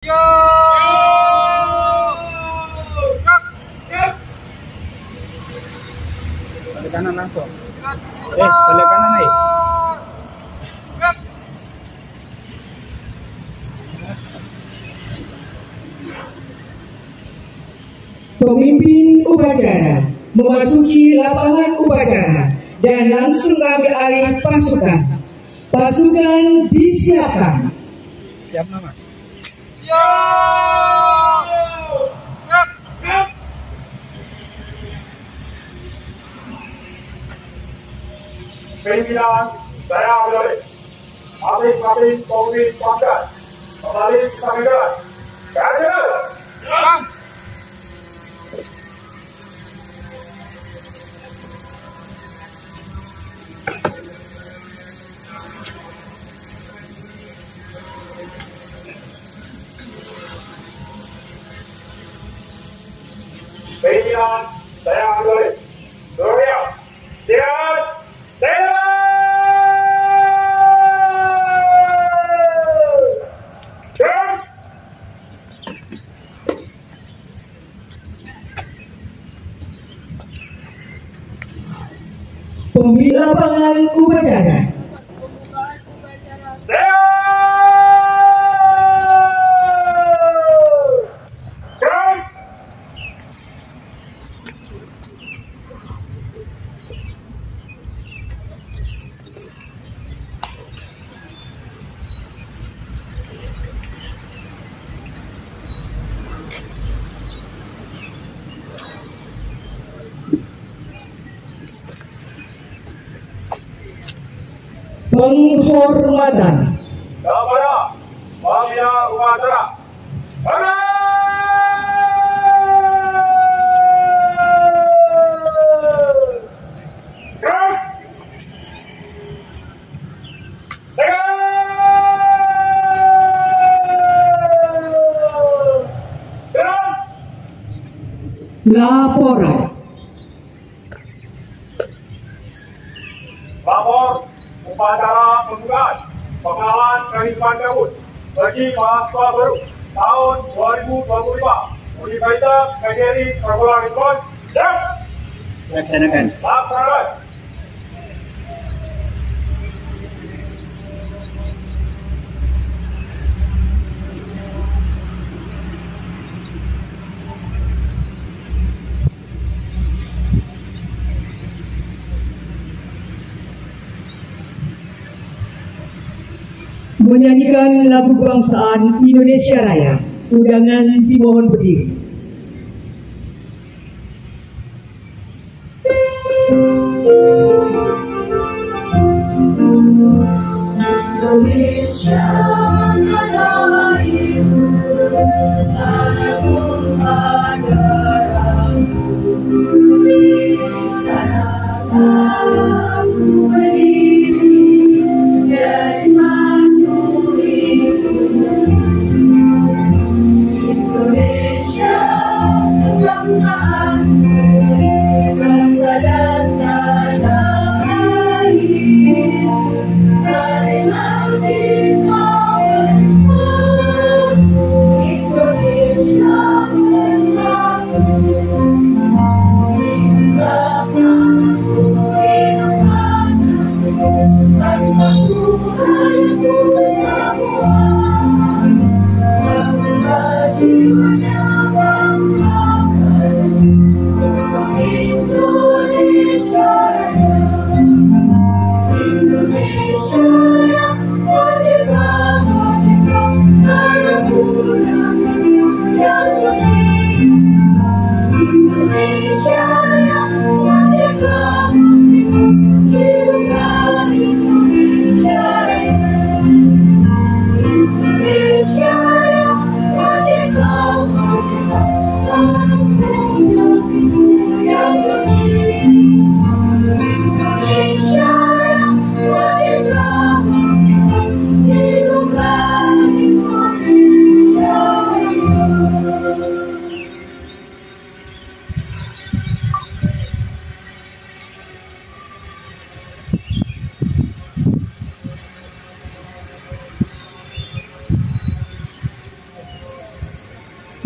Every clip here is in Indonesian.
Balik kanan langsung. Balik kanan nih. Pemimpin upacara memasuki lapangan upacara dan langsung ambil alih pasukan. Pasukan disiapkan. Siap nama. Pimpinan saya Abdul Habib Pemimpin Pangkat kembali kita mendengar. Kader. Pimpinan saya Abdul Surya siap. Pemimpin lapangan upacara. Penghormatan kepada pembina upacara. laporan. Lapor upacara pembukaan pengalaman kehidupan kampus bagi mahasiswa baru tahun 2025 Universitas PGRI Perguruan Tinggi dan Laksanakan. Menyanyikan lagu kebangsaan Indonesia Raya. Undangan dimohon berdiri. Indonesia adalah ibu, tanahku padamu. Di sana aku berdiri, jadi mantu ibu. Indonesia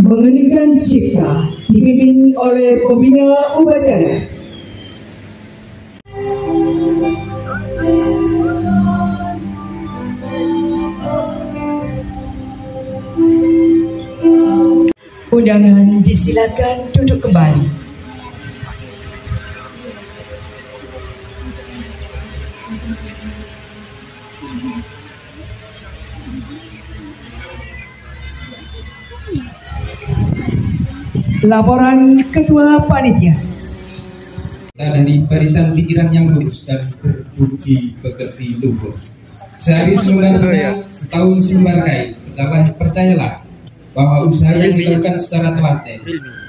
mengeningkan cipta dipimpin oleh pembina upacara. Undangan disilakan duduk kembali. Laporan Ketua Panitia. Dari barisan pikiran yang lurus dan berbudi pekerti luhur. Sehari selembarnya, setahun selembar kain. Percayalah bahwa usaha yang dilakukan secara telaten,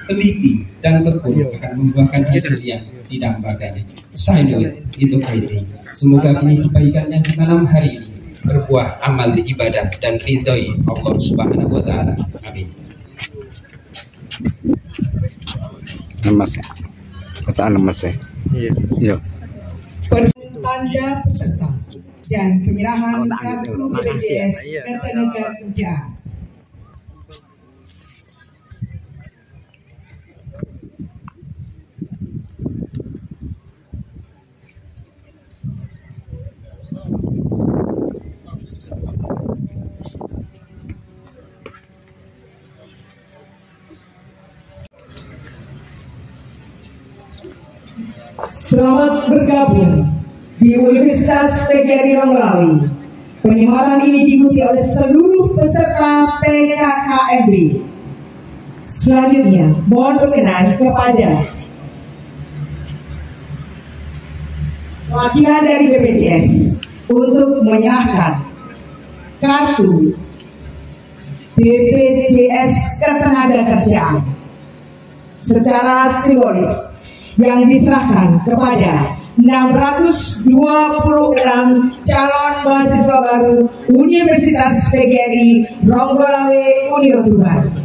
teliti, dan tekun akan membuahkan hasil yang didambakan. Sign itu fighting. Semoga benih kebaikan yang ditanam hari ini berbuah amal ibadah dan ridhoi Allah Subhanahu wa Ta'ala. Amin. Lemas ya, bacaan lemas ya. Iya. Tanda peserta dan penyerahan kartu BPJS Ketenagakerjaan. Selamat bergabung di Universitas PGRI Ronggolawe. Penyemaran ini diikuti oleh seluruh peserta PKKMB. Selanjutnya, mohon perkenan kepada wakilan dari BPJS untuk menyerahkan kartu BPJS Ketenagakerjaan secara simbolis yang diserahkan kepada 626 calon mahasiswa baru Universitas PGRI Ronggolawe Unirotuban.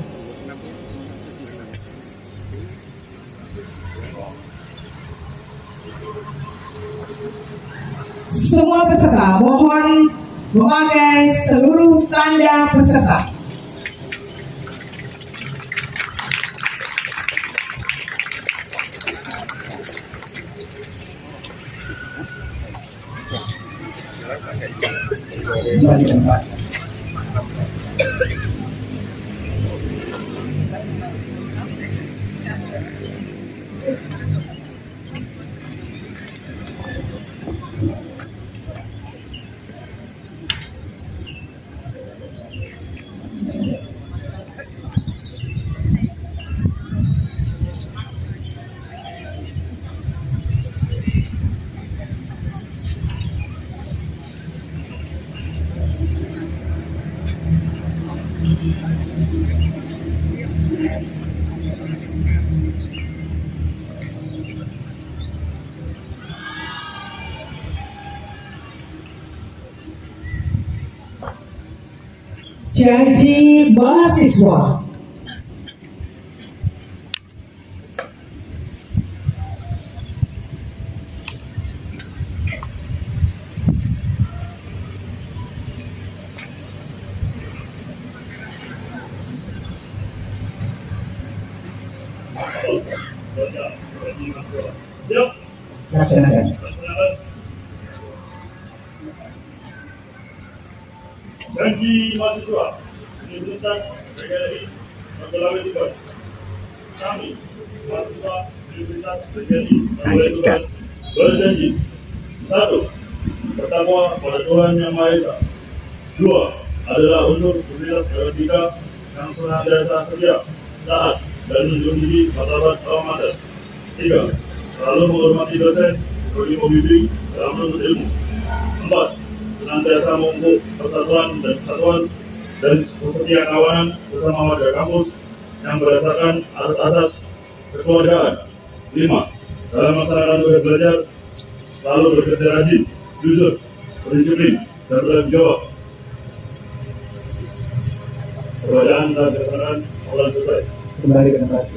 Semua peserta mohon memakai seluruh tanda peserta. Janji mahasiswa. Laksanakan. Janji mahasiswa Universitas PGRI Ronggolawe Tuban. Kami mahasiswa Universitas PGRI Ronggolawe Tuban berjanji: 1. Bertakwa pada Tuhan Yang Maha Esa. 2. Adalah unsur solidaritas dan etika yang senantiasa setia, taat, dan menjunjung tinggi martabat alma mater. 3. Selalu menghormati dosen sebagai pembimbing dalam menuntut ilmu. 4. Senantiasa memupuk persatuan dan kesatuan dan kesetiaan kawanan bersama warga kampus yang berdasarkan asas-asas kekeluargaan. 5. Dalam melaksanakan tugas belajar selalu bekerja rajin, jujur, berdisiplin, dan bertanggung jawab. Perbacaan dan keterangan mulai selesai. Kembali ke tempat.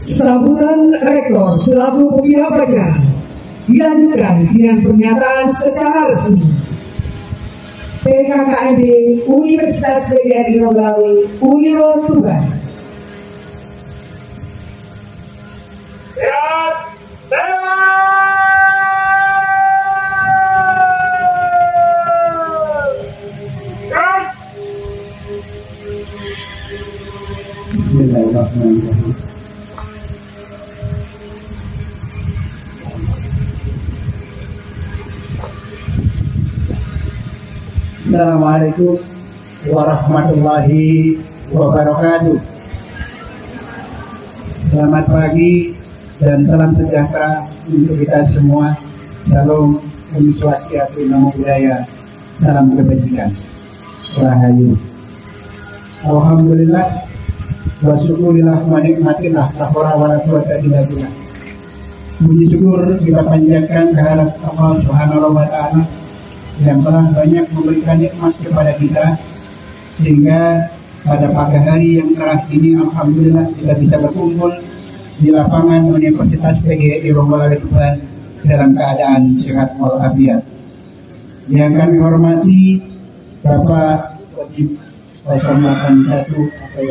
Sambutan rektor selaku pembina upacara dilanjutkan dengan pernyataan secara resmi. PKKMB Universitas PGRI Rogawi Uniro Tuban. Bismillahirrahmanirrahim. Assalamualaikum warahmatullahi wabarakatuh. Selamat pagi dan salam sejahtera untuk kita semua. Salam Om Swastiastu, Namo Buddhaya, salam kebajikan, Rahayu. Alhamdulillah wa syukurillah wa nikmatillah la haula wala quwwata illa billah. Puji syukur kita panjatkan kehadirat Allah Subhanahu wa taala yang telah banyak memberikan nikmat kepada kita, sehingga pada pagi hari yang cerah ini alhamdulillah kita bisa berkumpul di lapangan Universitas PGRI Rogawi Tuban dalam keadaan sehat walafiat. Yang kami hormati Bapak Wajib 081 atau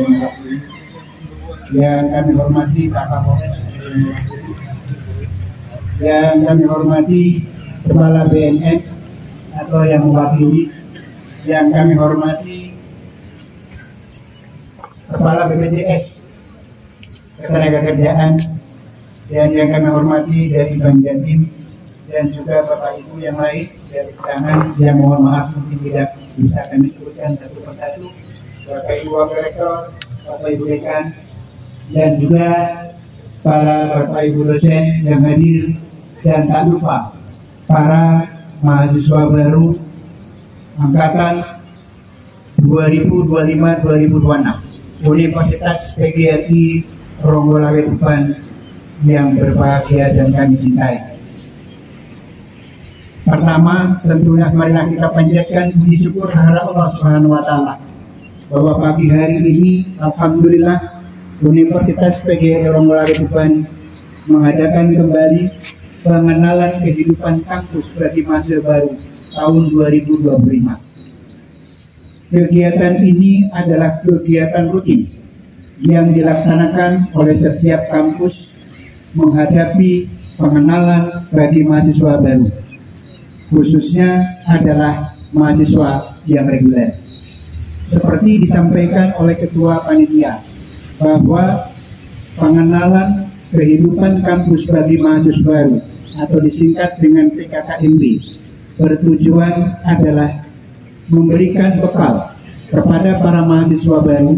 yang kami hormati Bapak Polres, yang kami hormati Kepala BNN atau yang mewakili, yang kami hormati Kepala BPJS Ketenagakerjaan, dan yang kami hormati dari Bank Jatim, dan juga Bapak Ibu yang lain dari tangan yang mohon maaf mungkin tidak bisa kami sebutkan satu persatu, Bapak Ibu Wakil Rektor, Bapak Ibu Dekan, dan juga para Bapak Ibu dosen yang hadir, dan tak lupa para mahasiswa baru angkatan 2025-2026 Universitas PGRI Rogawi Tuban yang berbahagia dan kami cintai. Pertama, tentunya marilah kita panjatkan puji syukur kehadirat Allah Subhanahu wa taala bahwa pagi hari ini alhamdulillah Universitas PGRI Rogawi Tuban mengadakan kembali pengenalan kehidupan kampus bagi mahasiswa baru tahun 2025. Kegiatan ini adalah kegiatan rutin yang dilaksanakan oleh setiap kampus menghadapi pengenalan bagi mahasiswa baru, khususnya adalah mahasiswa yang reguler. Seperti disampaikan oleh Ketua Panitia bahwa pengenalan kehidupan kampus bagi mahasiswa baru atau disingkat dengan PKKMB bertujuan adalah memberikan bekal kepada para mahasiswa baru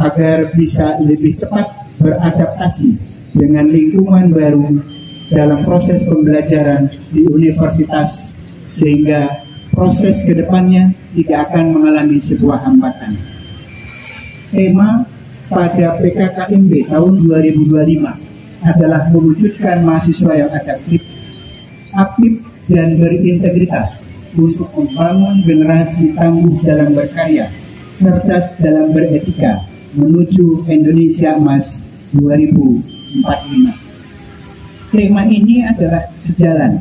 agar bisa lebih cepat beradaptasi dengan lingkungan baru dalam proses pembelajaran di universitas, sehingga proses kedepannya tidak akan mengalami sebuah hambatan. Tema pada PKKMB tahun 2025 adalah mewujudkan mahasiswa yang adaptif, aktif, dan berintegritas untuk membangun generasi tangguh dalam berkarya, cerdas dalam beretika menuju Indonesia Emas 2045. Tema ini adalah sejalan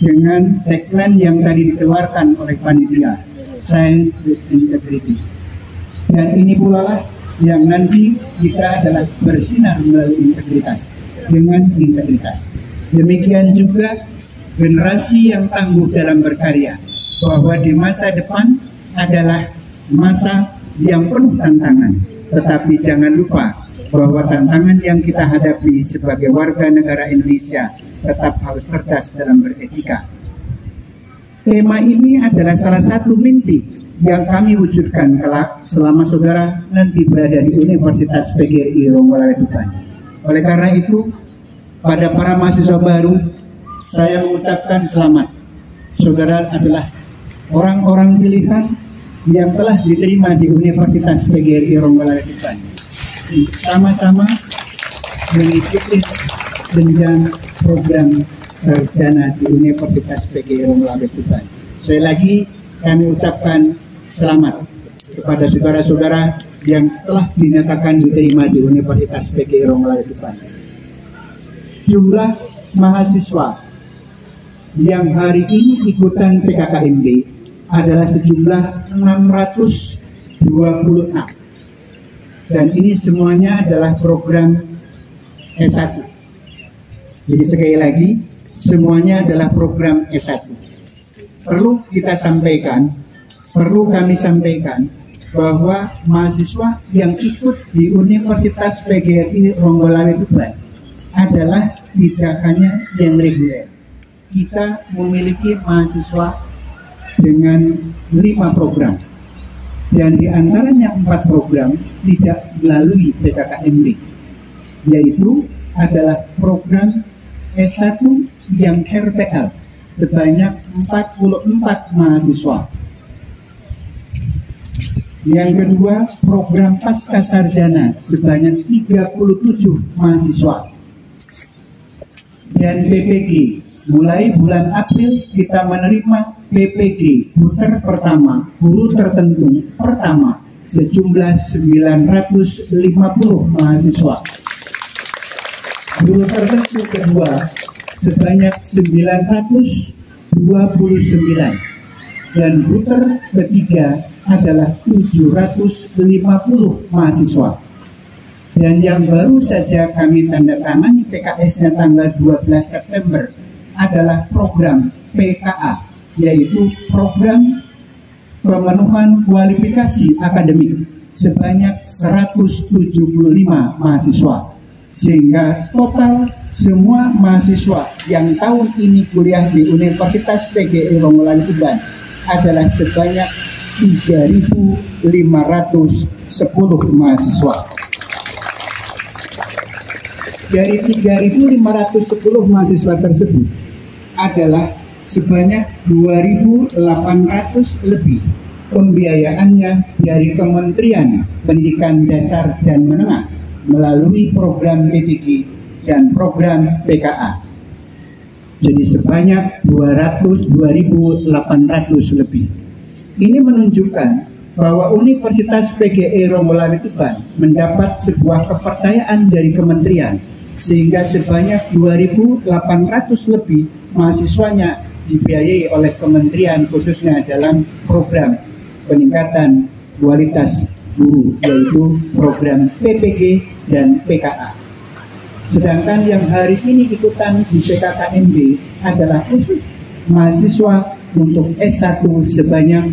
dengan tagline yang tadi dikeluarkan oleh panitia, Science with Integrity. Dan ini pula lah yang nanti kita adalah bersinar melalui integritas, dengan integritas. Demikian juga generasi yang tangguh dalam berkarya, bahwa di masa depan adalah masa yang penuh tantangan. Tetapi jangan lupa bahwa tantangan yang kita hadapi sebagai warga negara Indonesia tetap harus cerdas dalam beretika. Tema ini adalah salah satu mimpi yang kami wujudkan kelak selama saudara nanti berada di Universitas PGRI Rogawi Tuban. Oleh karena itu, pada para mahasiswa baru, saya mengucapkan selamat. Saudara adalah orang-orang pilihan yang telah diterima di Universitas PGRI Rogawi Tuban, sama-sama mengikuti jenjang program sarjana di Universitas PGRI Rogawi Tuban. Sekali lagi kami ucapkan selamat kepada saudara-saudara yang setelah dinyatakan diterima di Universitas PGRI Rogawi Tuban. jumlah mahasiswa yang hari ini ikutan PKKMB adalah sejumlah 626, dan ini semuanya adalah program S1. Jadi sekali lagi, semuanya adalah program S1. Perlu kami sampaikan bahwa mahasiswa yang ikut di Universitas PGRI Ronggolawe Tuban adalah tidak hanya yang reguler. Kita memiliki mahasiswa dengan 5 program, dan di antaranya 4 program tidak melalui PKKMB, yaitu adalah program S1 yang RPL sebanyak 44 mahasiswa. Yang kedua, program pasca sarjana sebanyak 37 mahasiswa. Dan PPG, mulai bulan April kita menerima PPG puter pertama guru tertentu pertama sejumlah 950 mahasiswa. Guru tertentu kedua sebanyak 929, dan puter ketiga adalah 750 mahasiswa. Dan yang baru saja kami tanda tangani PKS-nya tanggal 12 September adalah program PKA, yaitu program pemenuhan kualifikasi akademik sebanyak 175 mahasiswa. Sehingga total semua mahasiswa yang tahun ini kuliah di Universitas PGRI Ronggolawe Tuban adalah sebanyak 3.510 mahasiswa. Dari 3.510 mahasiswa tersebut adalah sebanyak 2.800 lebih pembiayaannya dari Kementerian Pendidikan Dasar dan Menengah melalui program PPG dan program PKA. Jadi sebanyak 2.800 lebih. Ini menunjukkan bahwa Universitas PGRI Ronggolawe Tuban mendapat sebuah kepercayaan dari kementerian, sehingga sebanyak 2.800 lebih mahasiswanya dibiayai oleh kementerian, khususnya dalam program peningkatan kualitas guru, yaitu program PPG dan PKA. Sedangkan yang hari ini ikutan di PKKMB adalah khusus mahasiswa untuk S1 sebanyak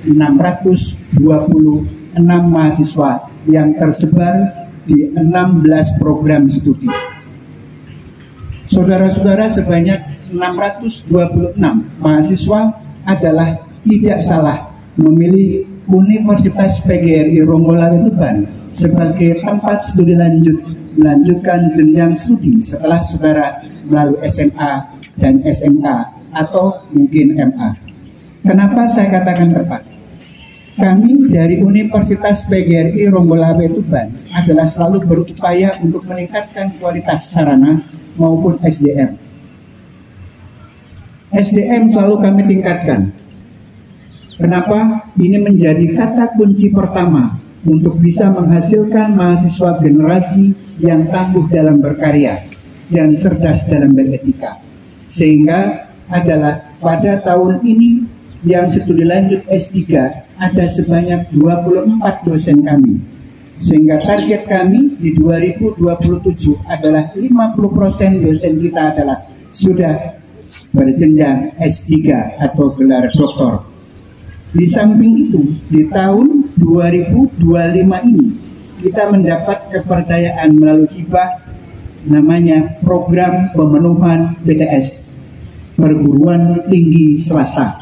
626 mahasiswa yang tersebar di 16 program studi. Saudara-saudara, sebanyak 626 mahasiswa adalah tidak salah memilih Universitas PGRI Ronggolawe Tuban sebagai tempat studi melanjutkan jenjang studi setelah saudara melalui SMA dan SMK atau mungkin MA. Kenapa saya katakan tepat? Kami dari Universitas PGRI Ronggolawe Tuban adalah selalu berupaya untuk meningkatkan kualitas sarana maupun SDM. SDM selalu kami tingkatkan. Kenapa? Ini menjadi kata kunci pertama untuk bisa menghasilkan mahasiswa generasi yang tangguh dalam berkarya dan cerdas dalam beretika. Sehingga adalah pada tahun ini yang studi lanjut S3 ada sebanyak 24 dosen kami. Sehingga target kami di 2027 adalah 50% dosen kita adalah sudah berjenjang S3 atau gelar doktor. Di samping itu, di tahun 2025 ini kita mendapat kepercayaan melalui hibah namanya program pemenuhan PTS, perguruan tinggi swasta,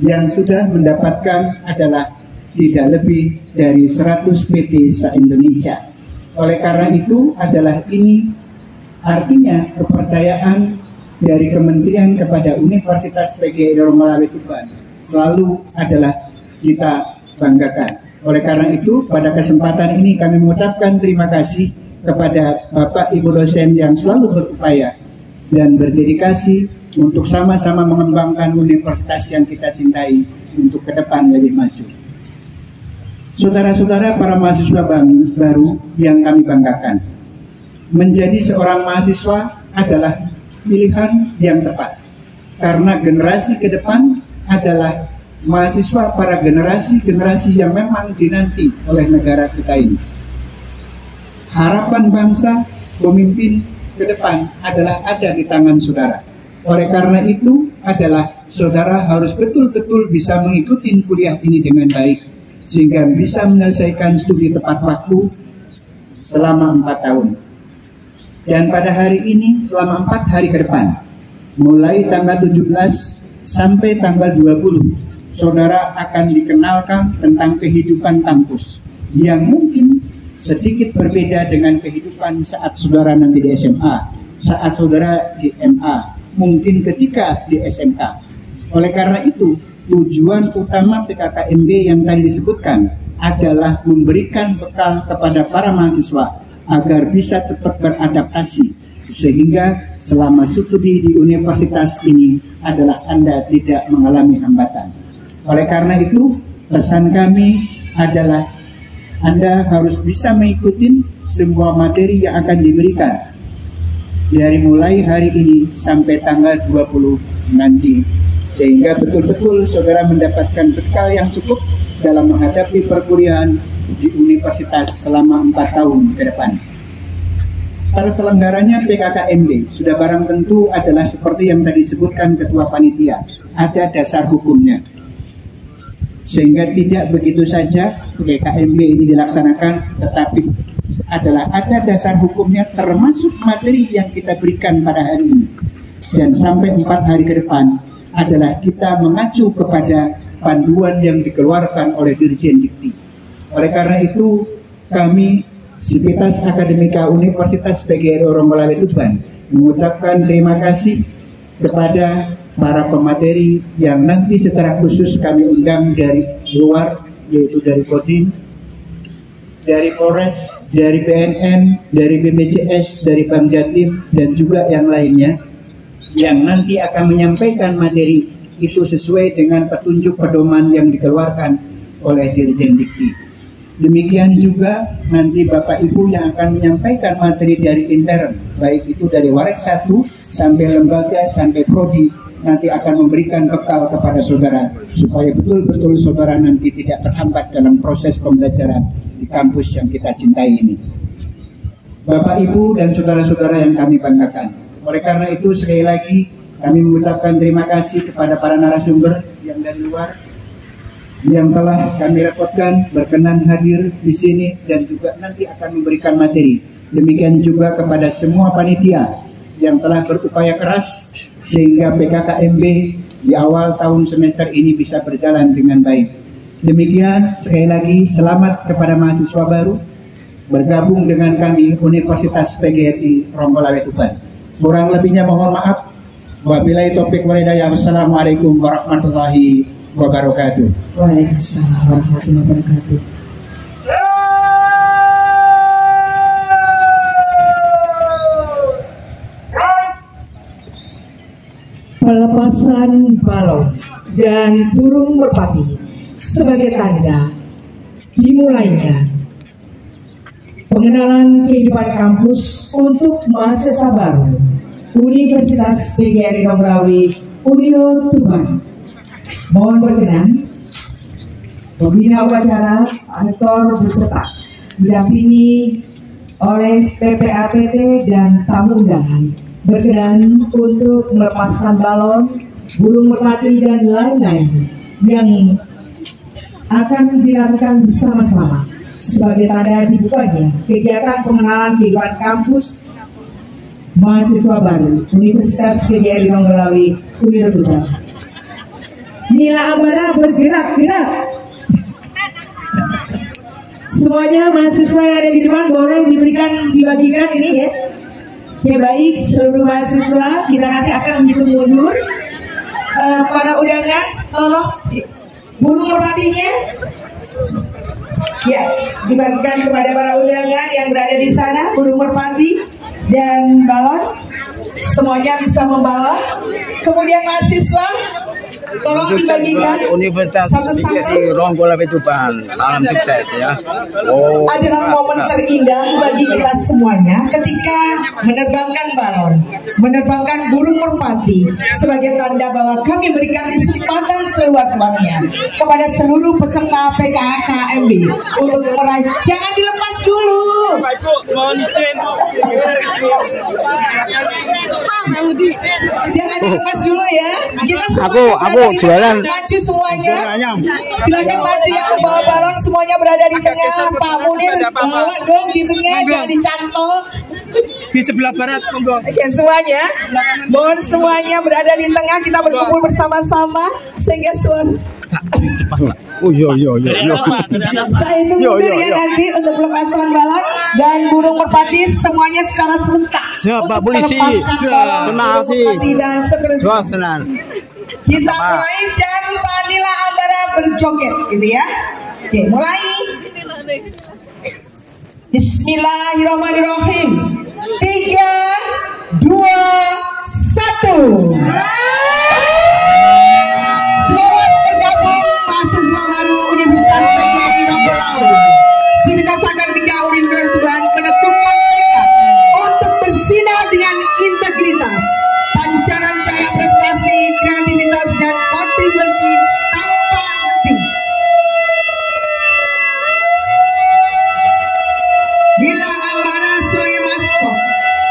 yang sudah mendapatkan adalah tidak lebih dari 100 PT se-Indonesia. Oleh karena itu adalah ini artinya kepercayaan dari kementerian kepada Universitas PGRI Ronggolawe Tuban selalu adalah kita banggakan. Oleh karena itu pada kesempatan ini kami mengucapkan terima kasih kepada Bapak Ibu dosen yang selalu berupaya dan berdedikasi untuk sama-sama mengembangkan universitas yang kita cintai untuk ke depan lebih maju. Saudara-saudara, para mahasiswa baru yang kami banggakan, menjadi seorang mahasiswa adalah pilihan yang tepat. Karena generasi ke depan adalah mahasiswa para generasi yang memang dinanti oleh negara kita ini. Harapan bangsa, pemimpin ke depan adalah ada di tangan saudara. Oleh karena itu adalah saudara harus betul-betul bisa mengikuti kuliah ini dengan baik, sehingga bisa menyelesaikan studi tepat waktu selama 4 tahun. Dan pada hari ini selama 4 hari ke depan, mulai tanggal 17 sampai tanggal 20, saudara akan dikenalkan tentang kehidupan kampus yang mungkin sedikit berbeda dengan kehidupan saat saudara nanti di SMA, saat saudara di MA, mungkin ketika di SMK. Oleh karena itu, tujuan utama PKKMB yang tadi disebutkan adalah memberikan bekal kepada para mahasiswa agar bisa cepat beradaptasi, sehingga selama studi di universitas ini adalah Anda tidak mengalami hambatan. Oleh karena itu, pesan kami adalah Anda harus bisa mengikuti semua materi yang akan diberikan dari mulai hari ini sampai tanggal 20 nanti, sehingga betul-betul saudara mendapatkan bekal yang cukup dalam menghadapi perkuliahan di universitas selama 4 tahun ke depan. Terselenggaranya PKKMB sudah barang tentu adalah seperti yang tadi disebutkan Ketua Panitia, ada dasar hukumnya. Sehingga tidak begitu saja PKKMB ini dilaksanakan, tetapi adalah ada dasar hukumnya termasuk materi yang kita berikan pada hari ini. Dan sampai 4 hari ke depan adalah kita mengacu kepada panduan yang dikeluarkan oleh Dirjen Dikti. Oleh karena itu, kami Sivitas Akademika Universitas PGRI Ronggolawe Tuban mengucapkan terima kasih kepada para pemateri yang nanti secara khusus kami undang dari luar, yaitu dari Kodim, dari Polres, dari BNN, dari BPJS, dari Bank Jatim, dan juga yang lainnya, yang nanti akan menyampaikan materi itu sesuai dengan petunjuk pedoman yang dikeluarkan oleh Dirjen Dikti. Demikian juga nanti Bapak Ibu yang akan menyampaikan materi dari intern, baik itu dari Waret 1 sampai lembaga sampai prodi, nanti akan memberikan bekal kepada saudara supaya betul-betul saudara nanti tidak terhambat dalam proses pembelajaran di kampus yang kita cintai ini. Bapak Ibu dan saudara-saudara yang kami banggakan, oleh karena itu sekali lagi kami mengucapkan terima kasih kepada para narasumber yang dari luar yang telah kami repotkan berkenan hadir di sini dan juga nanti akan memberikan materi. Demikian juga kepada semua panitia yang telah berupaya keras sehingga PKKMB di awal tahun semester ini bisa berjalan dengan baik. Demikian, sekali lagi selamat kepada mahasiswa baru bergabung dengan kami Universitas PGRI Ronggolawe Tuban. Kurang lebihnya mohon maaf. Wabillahi taufiq wal hidayah. Wassalamualaikum warahmatullahi wabarakatuh. Waalaikumsalam warahmatullahi wabarakatuh. Pelepasan balon dan burung merpati sebagai tanda dimulainya pengenalan kehidupan kampus untuk mahasiswa baru Universitas PGRI Ronggolawe Unio Tuban. Mohon berkenan pembina upacara aktor beserta didampingi oleh PPAPT dan tamu undangan berkenan untuk melepaskan balon, burung merpati dan lain-lain yang akan dilakukan bersama-sama sebagai tanda dibukanya kegiatan pengenalan kehidupan kampus mahasiswa baru Universitas PGRI Ronggolawe Unio Tuban. Nila Abara bergerak-gerak. Semuanya mahasiswa yang ada di depan boleh dibagikan ini ya. Ya baik, seluruh mahasiswa kita nanti akan menghitung mundur. Para undangan, tolong burung merpatinya ya dibagikan kepada para undangan yang berada di sana, burung merpati dan balon semuanya bisa membawa. Kemudian mahasiswa Tolong dibagikan Universitas satu-satu. Ronggol Tuban. Salam sukses ya. Adalah momen terindah bagi kita semuanya ketika menerbangkan balon, menerbangkan burung merpati sebagai tanda bahwa kami berikan kesempatan seluas-luasnya kepada seluruh peserta PKKMB untuk meraih. Jangan dilepas dulu. Jangan dilepas dulu ya. Kita semua aku jualan. maju semuanya. Silakan maju yang membawa balon semuanya berada di tengah. Pak Munir bawa dong di tengah, jangan dicantol. Di sebelah barat, monggo. Oke semuanya, mohon semuanya berada di tengah, kita berkumpul bersama-sama sehingga suara. Oh yo. Saya tunggu ya nanti untuk pelepasan balon dan burung merpati semuanya secara serentak. Siap, Pak Untuk Polisi. melepaskan balon, Terima burung kasih. merpati dan seterusnya. Kita mulai, jangan lupa Nila Ambara berjoget gitu ya. Oke, mulai. Bismillahirrahmanirrahim. 3, 2, 1. Selamat bergabung mahasiswa baru Universitas PGRI Ronggolawe. Sivitas Akademika Universitas Tuban menentukan tekad untuk bersinar dengan integritas, pancaran cahaya prestasi, kreativitas dan kontribusi tanpa henti. Nila Ambara sebagai maskot.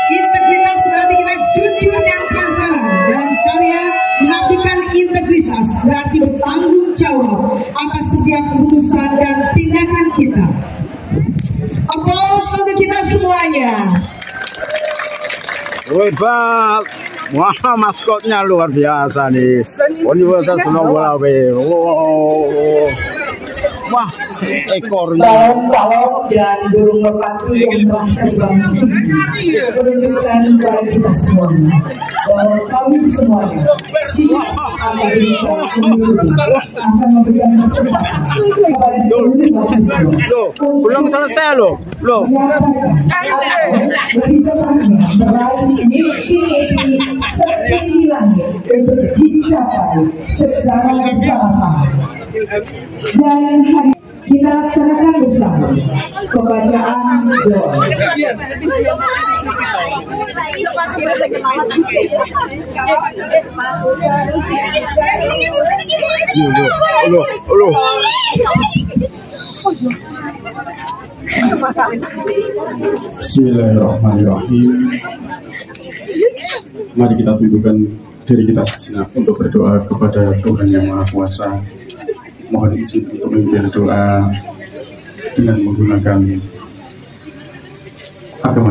Integritas berarti kita jujur dan transparan dalam karya. Mengabdikan integritas berarti bertanggung jawab atas setiap keputusan dan tindakan kita. Aplaus untuk kita semuanya. Pak. Wah, maskotnya luar biasa nih. Universitas Ronggolawe. Wah, ekornya. Balon dan burung merpati yang telah terbang tinggi menunjukkan kepada kita semuanya bahwa kami semuanya akan memberikan kesempatan kepada seluruh mahasiswa. Loh, belum selesai loh. Lebih tepatnya meraih mimpi setinggi langit untuk dicapai secara bersama-sama. Dan hari kita laksanakan bersama pembacaan doa. Bismillahirrahmanirrahim. Mari kita tundukkan diri kita sejenak untuk berdoa kepada Tuhan Yang Maha Kuasa. Mohon izin untuk memimpin doa dengan menggunakan agama